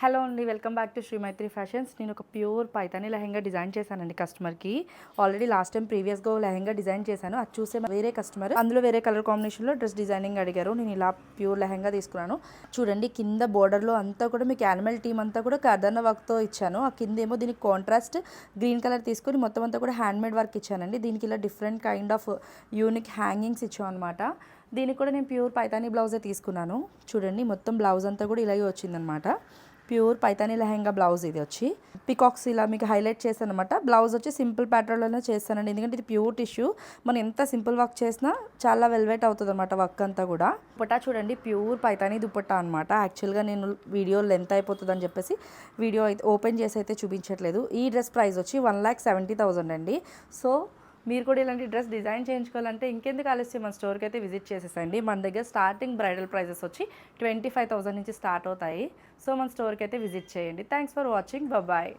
Hello అండి, welcome back to Shri Maitri fashions. నేను ఒక ప్యూర్ పైతానీ లెహంగా డిజైన్ చేశానండి కస్టమర్కి. ఆల్రెడీ లాస్ట్ టైం ప్రీవియస్గా లెహంగా డిజైన్ చేశాను. అది చూసే వేరే కస్టమర్ అందులో వేరే కలర్ కాంబినేషన్లో డ్రెస్ డిజైనింగ్ అడిగారు. నేను ఇలా ప్యూర్ లెహంగా తీసుకున్నాను. చూడండి, కింద బోర్డర్లో అంతా కూడా మీకు యానిమల్ టీమ్ అంతా కూడా కర్దన్న వర్క్తో ఇచ్చాను. ఆ కింద ఏమో దీనికి కాంట్రాస్ట్ గ్రీన్ కలర్ తీసుకొని మొత్తం అంతా కూడా హ్యాండ్మేడ్ వర్క్ ఇచ్చానండి. దీనికి ఇలా different kind of unique hangings ఇచ్చాం అనమాట. దీనికి కూడా నేను ప్యూర్ పైతానీ బ్లౌజే తీసుకున్నాను. చూడండి, మొత్తం బ్లౌజ్ అంతా కూడా ఇలాగే వచ్చిందనమాట. ప్యూర్ పైతానీ లెహంగా బ్లౌజ్ ఇది వచ్చి పికాక్స్ ఇలా మీకు హైలైట్ చేశాను అనమాట. బ్లౌజ్ వచ్చి సింపుల్ ప్యాటర్న్లోనే చేస్తానండి, ఎందుకంటే ఇది ప్యూర్ టిష్యూ. మనం ఎంత సింపుల్ వర్క్ చేసినా చాలా వెల్వెట్ అవుతుంది అనమాట వర్క్ అంతా కూడా. దుపట్టా చూడండి, ప్యూర్ పైతానీ దుపట్టా అనమాట. యాక్చువల్గా నేను వీడియో లెంత్ అయిపోతుంది అని చెప్పేసి వీడియో అయితే ఓపెన్ చేసి అయితే చూపించట్లేదు. ఈ డ్రెస్ ప్రైస్ వచ్చి 1,70,000 అండి. సో మీరు కూడా ఇలాంటి డ్రెస్ డిజైన్ చేయించుకోవాలంటే ఇంకెందుకు ఆలస్యం, మన స్టోర్కి అయితే విజిట్ చేసేసండి. మన దగ్గర స్టార్టింగ్ బ్రైడల్ ప్రైజెస్ వచ్చి 25,000 నుంచి స్టార్ట్ అవుతాయి. సో మన స్టోర్కి అయితే విజిట్ చేయండి. Thanks for watching. బాయ్.